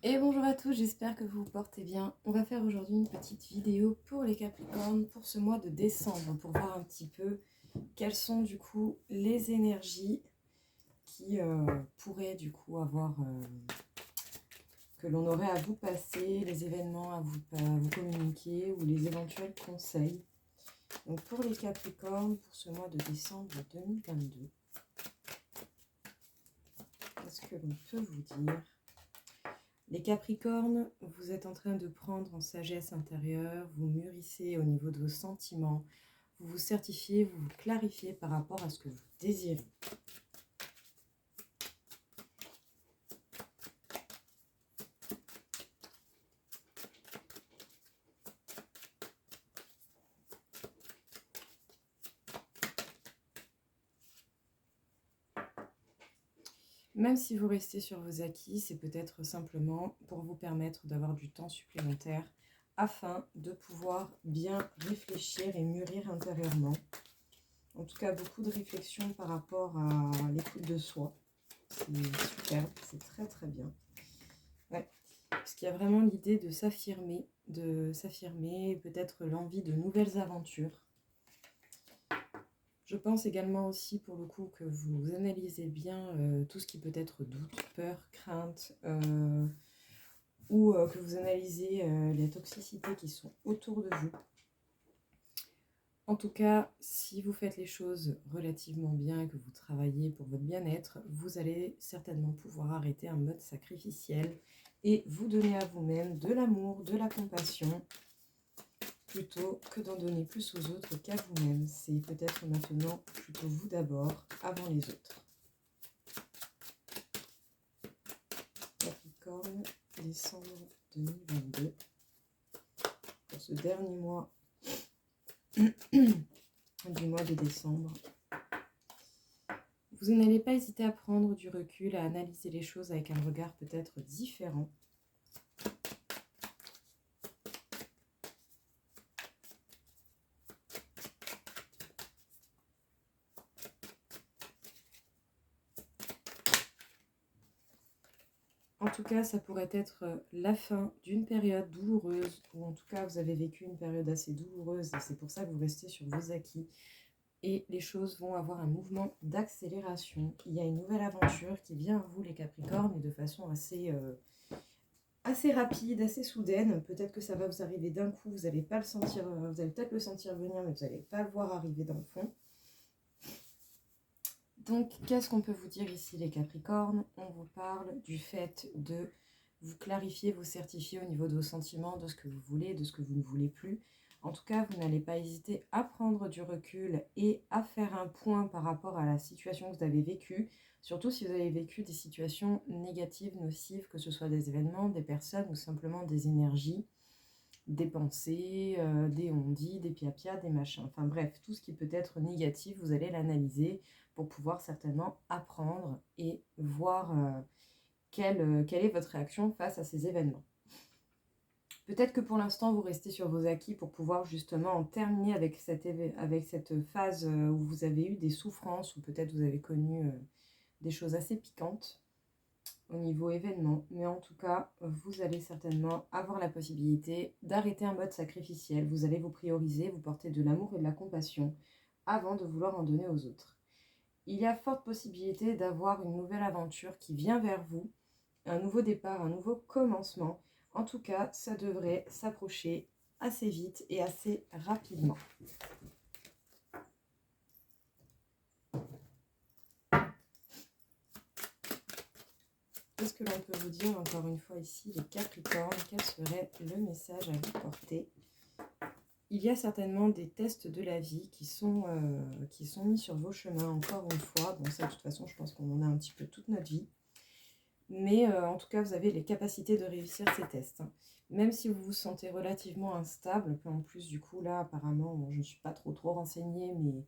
Et bonjour à tous, j'espère que vous vous portez bien. On va faire aujourd'hui une petite vidéo pour les Capricornes pour ce mois de décembre, pour voir un petit peu quelles sont du coup les énergies qui pourraient du coup avoir, que l'on aurait à vous passer, les événements à vous communiquer ou les éventuels conseils. Donc pour les Capricornes, pour ce mois de décembre 2022, qu'est-ce que l'on peut vous dire ? Les Capricornes, vous êtes en train de prendre en sagesse intérieure, vous mûrissez au niveau de vos sentiments, vous vous certifiez, vous vous clarifiez par rapport à ce que vous désirez. Même si vous restez sur vos acquis, c'est peut-être simplement pour vous permettre d'avoir du temps supplémentaire afin de pouvoir bien réfléchir et mûrir intérieurement. En tout cas, beaucoup de réflexion par rapport à l'écoute de soi. C'est super, c'est très très bien. Ouais. Parce qu'il y a vraiment l'idée de s'affirmer, peut-être l'envie de nouvelles aventures. Je pense également aussi pour le coup que vous analysez bien tout ce qui peut être doute, peur, crainte, ou que vous analysez les toxicités qui sont autour de vous. En tout cas, si vous faites les choses relativement bien et que vous travaillez pour votre bien-être, vous allez certainement pouvoir arrêter un mode sacrificiel et vous donner à vous-même de l'amour, de la compassion, plutôt que d'en donner plus aux autres qu'à vous-même. C'est peut-être maintenant plutôt vous d'abord, avant les autres. Capricorne, décembre 2022. Pour ce dernier mois du mois de décembre. Vous n'allez pas hésiter à prendre du recul, à analyser les choses avec un regard peut-être différent. En tout cas, ça pourrait être la fin d'une période douloureuse, ou en tout cas, vous avez vécu une période assez douloureuse, et c'est pour ça que vous restez sur vos acquis. Et les choses vont avoir un mouvement d'accélération. Il y a une nouvelle aventure qui vient à vous, les Capricornes, et de façon assez rapide, assez soudaine. Peut-être que ça va vous arriver d'un coup, vous n'allez pas le sentir, vous allez peut-être le sentir venir, mais vous n'allez pas le voir arriver dans le fond. Donc, qu'est-ce qu'on peut vous dire ici, les Capricornes? On vous parle du fait de vous clarifier, vous certifier au niveau de vos sentiments, de ce que vous voulez, de ce que vous ne voulez plus. En tout cas, vous n'allez pas hésiter à prendre du recul et à faire un point par rapport à la situation que vous avez vécue, surtout si vous avez vécu des situations négatives, nocives, que ce soit des événements, des personnes ou simplement des énergies, des pensées, des on-dit, des pia-pia, des machins. Enfin bref, tout ce qui peut être négatif, vous allez l'analyser pour pouvoir certainement apprendre et voir quelle est votre réaction face à ces événements. Peut-être que pour l'instant, vous restez sur vos acquis pour pouvoir justement en terminer avec cette phase où vous avez eu des souffrances, ou peut-être vous avez connu des choses assez piquantes au niveau événement. Mais en tout cas, vous allez certainement avoir la possibilité d'arrêter un mode sacrificiel. Vous allez vous prioriser, vous porter de l'amour et de la compassion avant de vouloir en donner aux autres. Il y a forte possibilité d'avoir une nouvelle aventure qui vient vers vous, un nouveau départ, un nouveau commencement. En tout cas, ça devrait s'approcher assez vite et assez rapidement. Qu'est-ce que l'on peut vous dire encore une fois ici, les Capricornes? Quel serait le message à vous porter? Il y a certainement des tests de la vie qui sont mis sur vos chemins, encore une fois. Bon, ça, de toute façon, je pense qu'on en a un petit peu toute notre vie. Mais en tout cas, vous avez les capacités de réussir ces tests. Même si vous vous sentez relativement instable, en plus, du coup, là, apparemment, bon, je ne suis pas trop renseignée, mais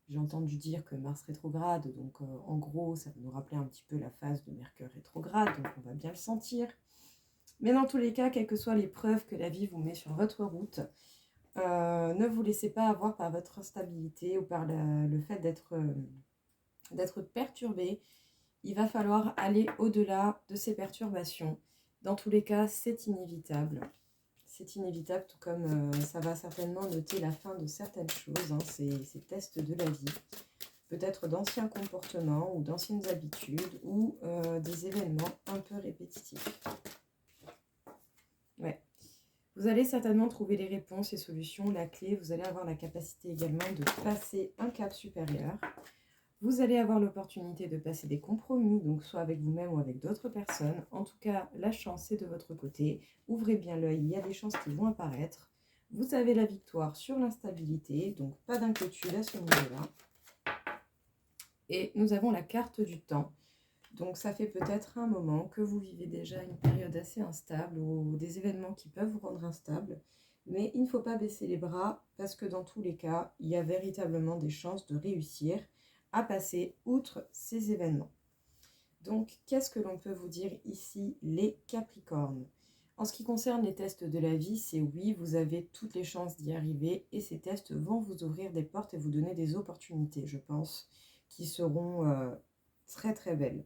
j'ai entendu dire que Mars rétrograde, donc en gros, ça va nous rappeler un petit peu la phase de Mercure rétrograde, donc on va bien le sentir. Mais dans tous les cas, quelles que soient les preuves que la vie vous met sur votre route, ne vous laissez pas avoir par votre instabilité ou par le fait d'être perturbé. Il va falloir aller au-delà de ces perturbations Dans tous les cas, c'est inévitable. C'est inévitable, tout comme ça va certainement noter la fin de certaines choses, hein, ces tests de la vie. Peut-être d'anciens comportements ou d'anciennes habitudes ou des événements un peu répétitifs. Ouais. Vous allez certainement trouver les réponses, les solutions, la clé. Vous allez avoir la capacité également de passer un cap supérieur. Vous allez avoir l'opportunité de passer des compromis, donc soit avec vous-même ou avec d'autres personnes. En tout cas, la chance est de votre côté. Ouvrez bien l'œil, il y a des chances qui vont apparaître. Vous avez la victoire sur l'instabilité, donc pas d'inquiétude à ce niveau-là. Et nous avons la carte du temps. Donc ça fait peut-être un moment que vous vivez déjà une période assez instable ou des événements qui peuvent vous rendre instable. Mais il ne faut pas baisser les bras parce que dans tous les cas, il y a véritablement des chances de réussir à passer outre ces événements. Donc, qu'est-ce que l'on peut vous dire ici, les Capricornes? En ce qui concerne les tests de la vie, c'est oui, vous avez toutes les chances d'y arriver et ces tests vont vous ouvrir des portes et vous donner des opportunités, je pense, qui seront très très belles.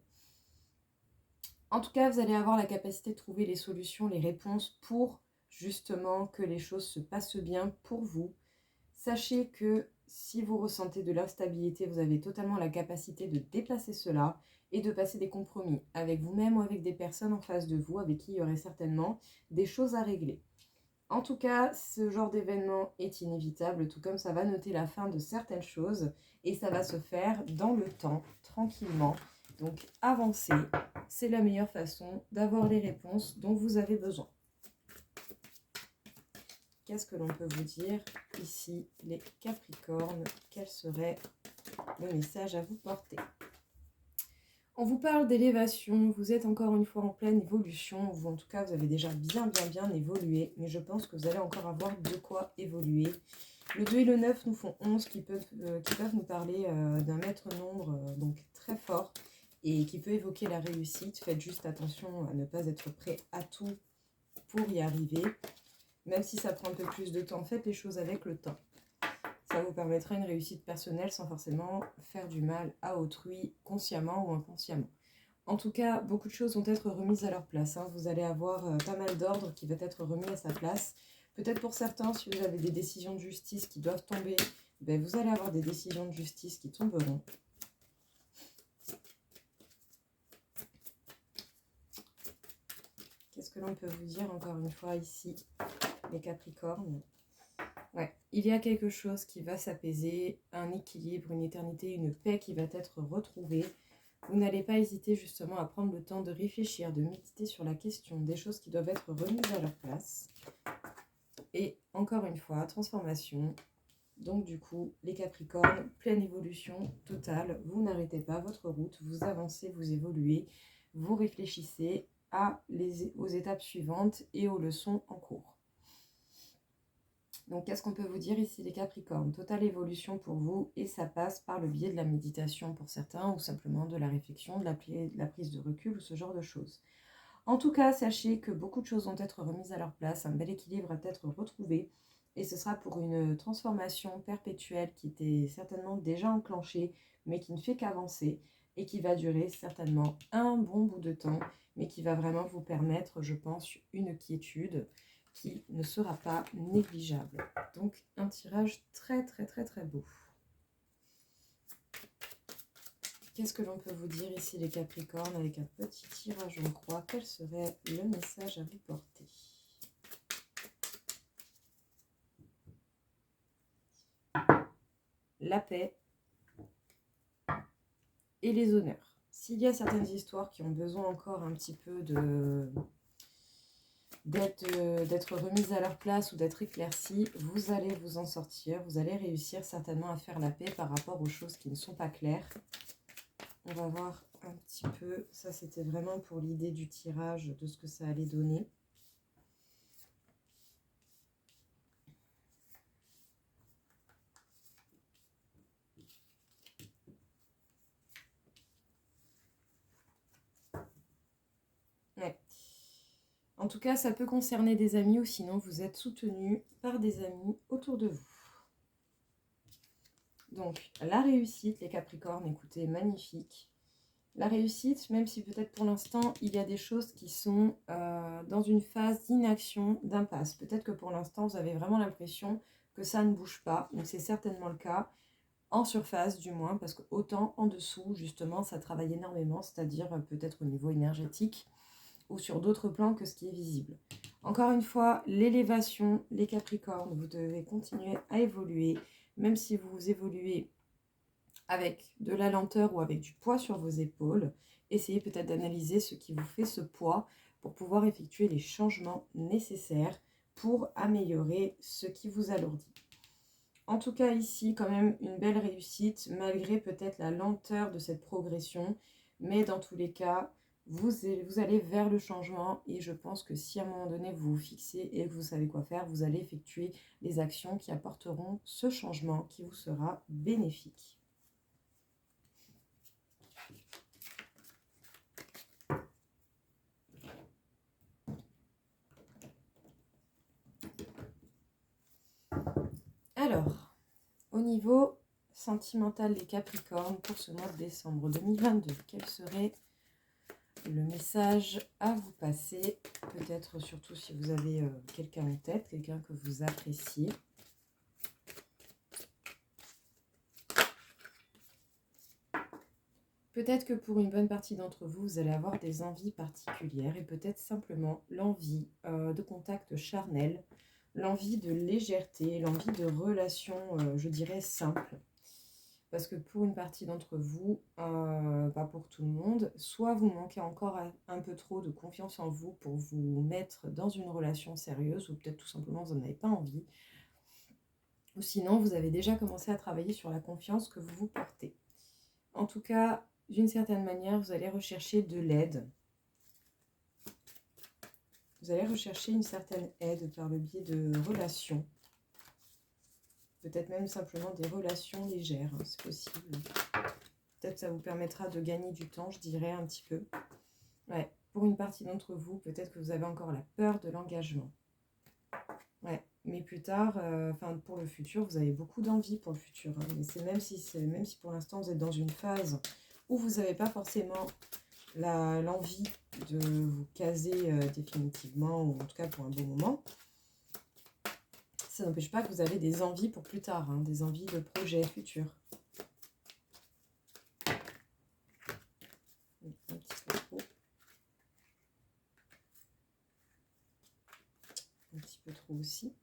En tout cas, vous allez avoir la capacité de trouver les solutions, les réponses pour justement que les choses se passent bien pour vous. Sachez que si vous ressentez de l'instabilité, vous avez totalement la capacité de dépasser cela et de passer des compromis avec vous-même ou avec des personnes en face de vous avec qui il y aurait certainement des choses à régler. En tout cas, ce genre d'événement est inévitable, tout comme ça va noter la fin de certaines choses et ça va se faire dans le temps, tranquillement. Donc avancez, c'est la meilleure façon d'avoir les réponses dont vous avez besoin. Qu'est-ce que l'on peut vous dire ici, les Capricornes? Quel serait le message à vous porter? On vous parle d'élévation, vous êtes encore une fois en pleine évolution, ou en tout cas vous avez déjà bien évolué, mais je pense que vous allez encore avoir de quoi évoluer. Le 2 et le 9 nous font 11 qui peuvent nous parler d'un maître nombre donc très fort et qui peut évoquer la réussite. Faites juste attention à ne pas être prêt à tout pour y arriver. Même si ça prend un peu plus de temps, faites les choses avec le temps. Ça vous permettra une réussite personnelle sans forcément faire du mal à autrui, consciemment ou inconsciemment. En tout cas, beaucoup de choses vont être remises à leur place. Hein. Vous allez avoir pas mal d'ordre qui va être remis à sa place. Peut-être pour certains, si vous avez des décisions de justice qui doivent tomber, ben vous allez avoir des décisions de justice qui tomberont. Qu'est-ce que l'on peut vous dire encore une fois ici, les Capricornes? Ouais, il y a quelque chose qui va s'apaiser, un équilibre, une éternité, une paix qui va être retrouvée. Vous n'allez pas hésiter justement à prendre le temps de réfléchir, de méditer sur la question des choses qui doivent être remises à leur place. Et encore une fois, transformation. Donc du coup, les Capricornes, pleine évolution totale. Vous n'arrêtez pas votre route, vous avancez, vous évoluez, vous réfléchissez aux étapes suivantes et aux leçons en cours. Donc, qu'est-ce qu'on peut vous dire ici, les Capricornes? Totale évolution pour vous et ça passe par le biais de la méditation pour certains ou simplement de la réflexion, de la prise de recul ou ce genre de choses. En tout cas, sachez que beaucoup de choses vont être remises à leur place, un bel équilibre va être retrouvé et ce sera pour une transformation perpétuelle qui était certainement déjà enclenchée mais qui ne fait qu'avancer et qui va durer certainement un bon bout de temps mais qui va vraiment vous permettre, je pense, une quiétude qui ne sera pas négligeable. Donc un tirage très beau. Qu'est-ce que l'on peut vous dire ici, les Capricornes, avec un petit tirage en croix? Quel serait le message à vous porter? La paix et les honneurs. S'il y a certaines histoires qui ont besoin encore un petit peu d'être remises à leur place ou d'être éclaircies, vous allez vous en sortir, vous allez réussir certainement à faire la paix par rapport aux choses qui ne sont pas claires. On va voir un petit peu, ça c'était vraiment pour l'idée du tirage, de ce que ça allait donner. Ouais. En tout cas, ça peut concerner des amis ou sinon vous êtes soutenu par des amis autour de vous. Donc, la réussite, les Capricornes, écoutez, magnifique. La réussite, même si peut-être pour l'instant, il y a des choses qui sont dans une phase d'inaction, d'impasse. Peut-être que pour l'instant, vous avez vraiment l'impression que ça ne bouge pas. Donc c'est certainement le cas, en surface du moins, parce que autant en dessous, justement, ça travaille énormément, c'est-à-dire peut-être au niveau énergétique ou sur d'autres plans que ce qui est visible. Encore une fois, l'élévation, les Capricornes, vous devez continuer à évoluer, même si vous évoluez avec de la lenteur ou avec du poids sur vos épaules. Essayez peut-être d'analyser ce qui vous fait ce poids pour pouvoir effectuer les changements nécessaires pour améliorer ce qui vous alourdit. En tout cas ici, quand même une belle réussite, malgré peut-être la lenteur de cette progression. Mais dans tous les cas, vous allez vers le changement. Et je pense que si à un moment donné, vous vous fixez et que vous savez quoi faire, vous allez effectuer les actions qui apporteront ce changement qui vous sera bénéfique. Alors, au niveau sentimental des Capricornes pour ce mois de décembre 2022, quel serait le message à vous passer? Peut-être surtout si vous avez quelqu'un en tête, quelqu'un que vous appréciez. Peut-être que pour une bonne partie d'entre vous, vous allez avoir des envies particulières et peut-être simplement l'envie de contact charnel, l'envie de légèreté, l'envie de relations, je dirais, simples. Parce que pour une partie d'entre vous, pas pour tout le monde, soit vous manquez encore un peu trop de confiance en vous pour vous mettre dans une relation sérieuse, ou peut-être tout simplement vous n'en avez pas envie, ou sinon vous avez déjà commencé à travailler sur la confiance que vous vous portez. En tout cas, d'une certaine manière, vous allez rechercher de l'aide. Vous allez rechercher une certaine aide par le biais de relations. Peut-être même simplement des relations légères, hein, c'est possible. Peut-être que ça vous permettra de gagner du temps, je dirais un petit peu. Ouais, pour une partie d'entre vous, peut-être que vous avez encore la peur de l'engagement. Ouais, mais plus tard, pour le futur, vous avez beaucoup d'envie pour le futur. Hein, mais c'est même si pour l'instant vous êtes dans une phase où vous n'avez pas forcément l'envie de vous caser définitivement, ou en tout cas pour un bon moment, ça n'empêche pas que vous avez des envies pour plus tard, hein, des envies de projets futurs. Un petit peu trop. Un petit peu trop aussi.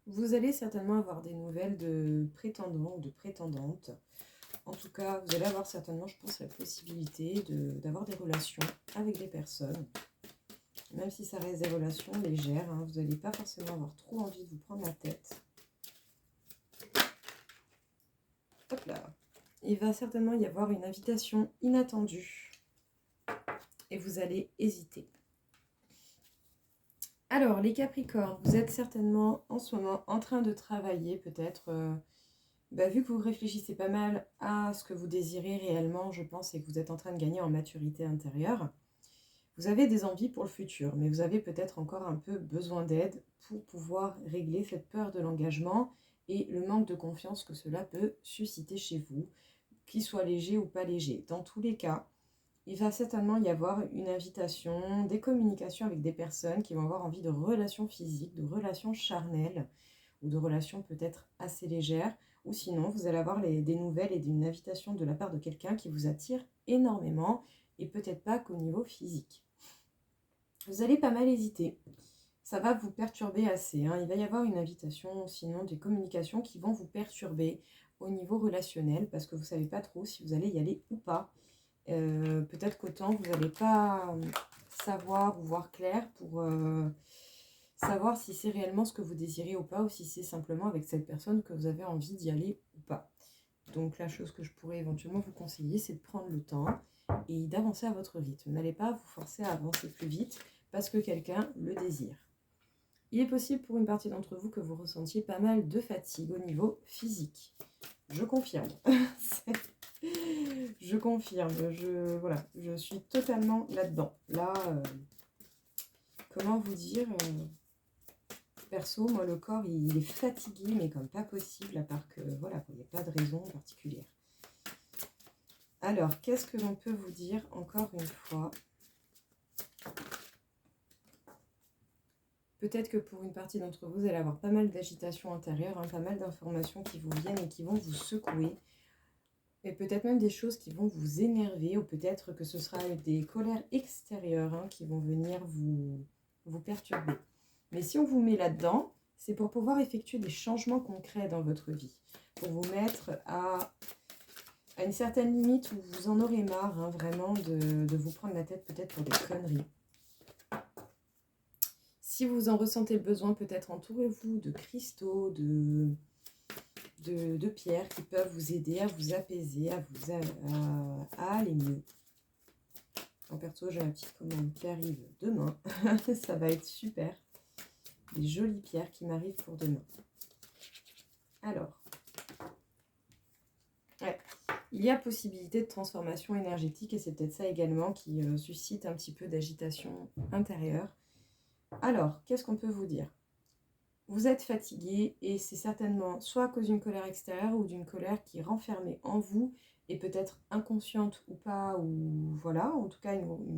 Vous allez certainement avoir des nouvelles de prétendants ou de prétendantes. En tout cas, vous allez avoir certainement, je pense, la possibilité d'avoir des relations avec des personnes. Même si ça reste des relations légères, hein, vous n'allez pas forcément avoir trop envie de vous prendre la tête. Hop là. Il va certainement y avoir une invitation inattendue. Et vous allez hésiter. Alors, les Capricornes, vous êtes certainement en ce moment en train de travailler peut-être... vu que vous réfléchissez pas mal à ce que vous désirez réellement, je pense, et que vous êtes en train de gagner en maturité intérieure, vous avez des envies pour le futur, mais vous avez peut-être encore un peu besoin d'aide pour pouvoir régler cette peur de l'engagement et le manque de confiance que cela peut susciter chez vous, qu'il soit léger ou pas léger. Dans tous les cas, il va certainement y avoir une invitation, des communications avec des personnes qui vont avoir envie de relations physiques, de relations charnelles, ou de relations peut-être assez légères, ou sinon vous allez avoir des nouvelles et une invitation de la part de quelqu'un qui vous attire énormément, et peut-être pas qu'au niveau physique. Vous allez pas mal hésiter, ça va vous perturber assez, hein. Il va y avoir une invitation, sinon des communications qui vont vous perturber au niveau relationnel, parce que vous ne savez pas trop si vous allez y aller ou pas. Peut-être qu'autant vous n'allez pas savoir ou voir clair pour savoir si c'est réellement ce que vous désirez ou pas, ou si c'est simplement avec cette personne que vous avez envie d'y aller ou pas. Donc la chose que je pourrais éventuellement vous conseiller, c'est de prendre le temps et d'avancer à votre rythme. N'allez pas vous forcer à avancer plus vite parce que quelqu'un le désire. Il est possible pour une partie d'entre vous que vous ressentiez pas mal de fatigue au niveau physique. Je confirme. Je confirme, je suis totalement là-dedans. Là, comment vous dire, perso, moi, le corps, il est fatigué, mais comme pas possible, à part que, voilà, il n'y a pas de raison particulière. Alors, qu'est-ce que l'on peut vous dire, encore une fois? Peut-être que pour une partie d'entre vous, vous allez avoir pas mal d'agitation intérieure, hein, pas mal d'informations qui vous viennent et qui vont vous secouer. Et peut-être même des choses qui vont vous énerver, ou peut-être que ce sera des colères extérieures, hein, qui vont venir vous perturber. Mais si on vous met là-dedans, c'est pour pouvoir effectuer des changements concrets dans votre vie, pour vous mettre à une certaine limite où vous en aurez marre, hein, vraiment, de vous prendre la tête peut-être pour des conneries. Si vous en ressentez le besoin, peut-être entourez-vous de cristaux, de pierres qui peuvent vous aider à vous apaiser, à aller mieux. En perso, j'ai ma petite commande qui arrive demain. Ça va être super. Des jolies pierres qui m'arrivent pour demain. Alors, ouais, il y a possibilité de transformation énergétique et c'est peut-être ça également qui suscite un petit peu d'agitation intérieure. Alors, qu'est-ce qu'on peut vous dire? Vous êtes fatigué et c'est certainement soit à cause d'une colère extérieure ou d'une colère qui est renfermée en vous et peut-être inconsciente ou pas, ou voilà, en tout cas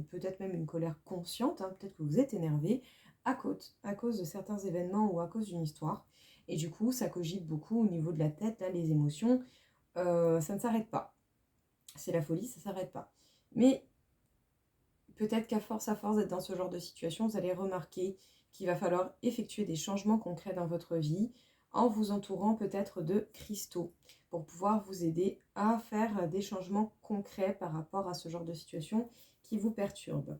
peut-être même une colère consciente, hein, peut-être que vous êtes énervé à cause de certains événements ou à cause d'une histoire. Et du coup, ça cogite beaucoup au niveau de la tête, là, les émotions, ça ne s'arrête pas. C'est la folie, ça ne s'arrête pas. Mais peut-être qu'à force d'être dans ce genre de situation, vous allez remarquer qu'il va falloir effectuer des changements concrets dans votre vie en vous entourant peut-être de cristaux pour pouvoir vous aider à faire des changements concrets par rapport à ce genre de situation qui vous perturbe.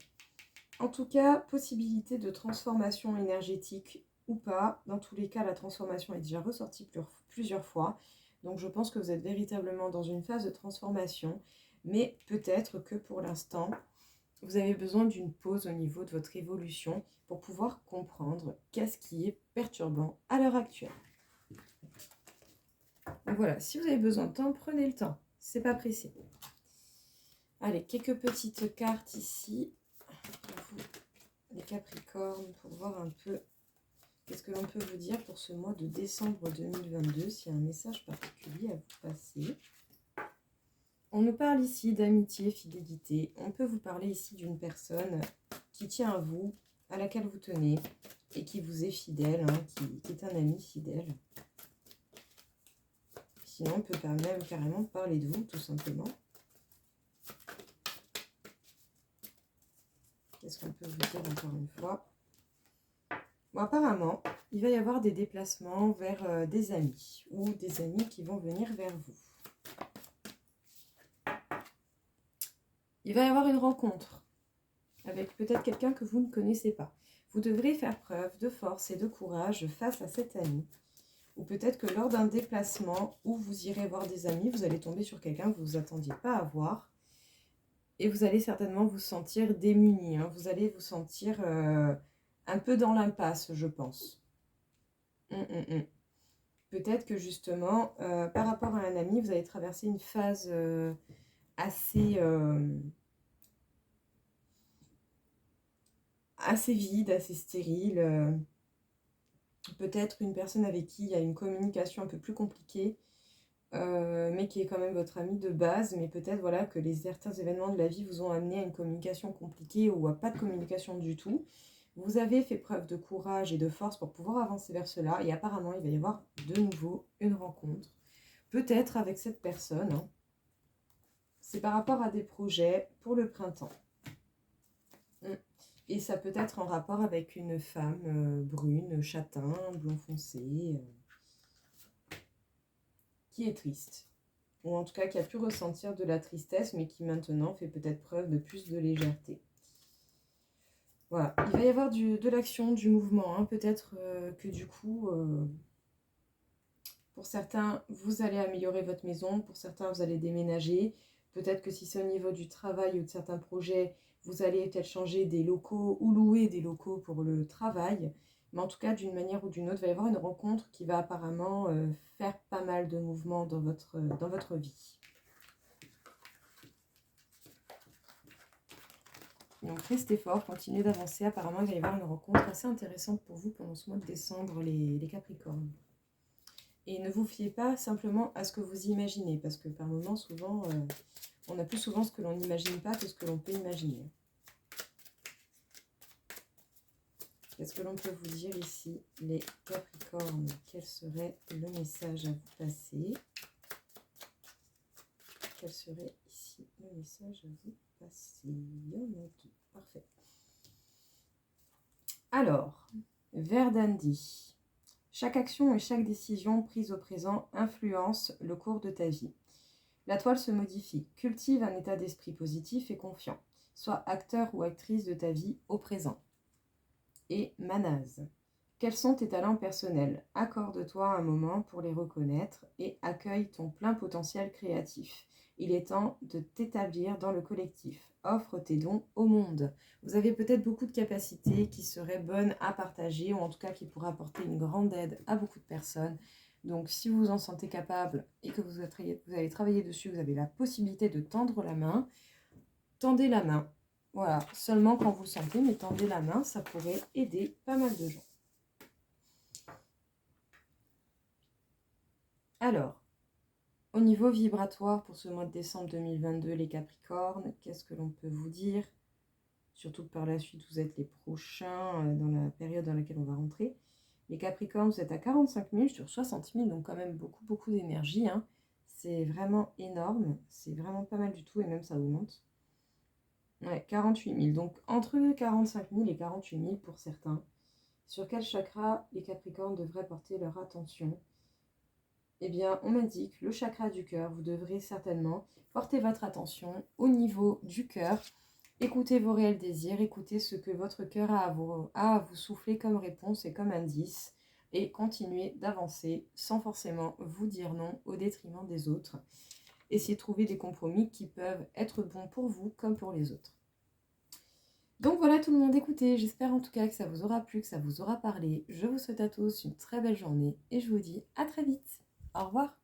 En tout cas, possibilité de transformation énergétique ou pas. Dans tous les cas, la transformation est déjà ressortie plusieurs fois. Donc je pense que vous êtes véritablement dans une phase de transformation. Mais peut-être que pour l'instant, vous avez besoin d'une pause au niveau de votre évolution pour pouvoir comprendre qu'est-ce qui est perturbant à l'heure actuelle. Donc voilà, si vous avez besoin de temps, prenez le temps. C'est pas pressé. Allez, quelques petites cartes ici pour vous, les Capricornes, pour voir un peu qu'est-ce que l'on peut vous dire pour ce mois de décembre 2022, s'il y a un message particulier à vous passer. On nous parle ici d'amitié, fidélité. On peut vous parler ici d'une personne qui tient à vous, à laquelle vous tenez, et qui vous est fidèle, hein, qui est un ami fidèle. Sinon, on peut même carrément parler de vous, tout simplement. Qu'est-ce qu'on peut vous dire encore une fois? Bon, apparemment, il va y avoir des déplacements vers des amis, ou des amis qui vont venir vers vous. Il va y avoir une rencontre avec peut-être quelqu'un que vous ne connaissez pas. Vous devrez faire preuve de force et de courage face à cet ami. Ou peut-être que lors d'un déplacement où vous irez voir des amis, vous allez tomber sur quelqu'un que vous ne vous attendiez pas à voir. Et vous allez certainement vous sentir démuni, hein. Vous allez vous sentir un peu dans l'impasse, je pense. Peut-être que justement, par rapport à un ami, vous allez traverser une phase assez vide, assez stérile. Peut-être une personne avec qui il y a une communication un peu plus compliquée, mais qui est quand même votre ami de base. Mais peut-être voilà, que certains événements de la vie vous ont amené à une communication compliquée ou à pas de communication du tout. Vous avez fait preuve de courage et de force pour pouvoir avancer vers cela. Et apparemment, il va y avoir de nouveau une rencontre. Peut-être avec cette personne, hein. C'est par rapport à des projets pour le printemps. Et ça peut être en rapport avec une femme brune, châtain, blond foncé, qui est triste. Ou en tout cas qui a pu ressentir de la tristesse, mais qui maintenant fait peut-être preuve de plus de légèreté. Voilà, il va y avoir de l'action, du mouvement, hein. Peut-être que du coup, pour certains, vous allez améliorer votre maison, pour certains, vous allez déménager. Peut-être que si c'est au niveau du travail ou de certains projets, vous allez peut-être changer des locaux ou louer des locaux pour le travail. Mais en tout cas, d'une manière ou d'une autre, il va y avoir une rencontre qui va apparemment faire pas mal de mouvements dans votre vie. Donc restez fort, continuez d'avancer. Apparemment, il va y avoir une rencontre assez intéressante pour vous pendant ce mois de décembre, les Capricornes. Et ne vous fiez pas simplement à ce que vous imaginez, parce que par moments, souvent, on a plus souvent ce que l'on n'imagine pas que ce que l'on peut imaginer. Qu'est-ce que l'on peut vous dire ici, les Capricornes? Quel serait le message à vous passer? Quel serait ici le message à vous passer? Il y en a deux. Parfait. Alors, Verdandi. Chaque action et chaque décision prise au présent influence le cours de ta vie. La toile se modifie. Cultive un état d'esprit positif et confiant. Sois acteur ou actrice de ta vie au présent. Et Manaz. Quels sont tes talents personnels? Accorde-toi un moment pour les reconnaître et accueille ton plein potentiel créatif. Il est temps de t'établir dans le collectif. Offre tes dons au monde. Vous avez peut-être beaucoup de capacités qui seraient bonnes à partager ou en tout cas qui pourraient apporter une grande aide à beaucoup de personnes. Donc si vous vous en sentez capable et que vous allez travailler dessus, vous avez la possibilité de tendre la main. Tendez la main. Voilà, seulement quand vous le sentez, mais tendez la main, ça pourrait aider pas mal de gens. Alors, au niveau vibratoire pour ce mois de décembre 2022, les Capricornes, qu'est-ce que l'on peut vous dire? Surtout que par la suite, vous êtes les prochains dans la période dans laquelle on va rentrer. Les Capricornes, vous êtes à 45 000 sur 60 000, donc quand même beaucoup d'énergie. Hein. C'est vraiment énorme, c'est vraiment pas mal du tout, et même ça augmente. Ouais, 48 000, donc entre 45 000 et 48 000 pour certains. Sur quel chakra les Capricornes devraient porter leur attention? Eh bien, on m'indique le chakra du cœur. Vous devrez certainement porter votre attention au niveau du cœur. Écoutez vos réels désirs, écoutez ce que votre cœur a à vous souffler comme réponse et comme indice. Et continuez d'avancer sans forcément vous dire non au détriment des autres. Essayez de trouver des compromis qui peuvent être bons pour vous comme pour les autres. Donc voilà tout le monde, écoutez, j'espère en tout cas que ça vous aura plu, que ça vous aura parlé. Je vous souhaite à tous une très belle journée et je vous dis à très vite. Au revoir.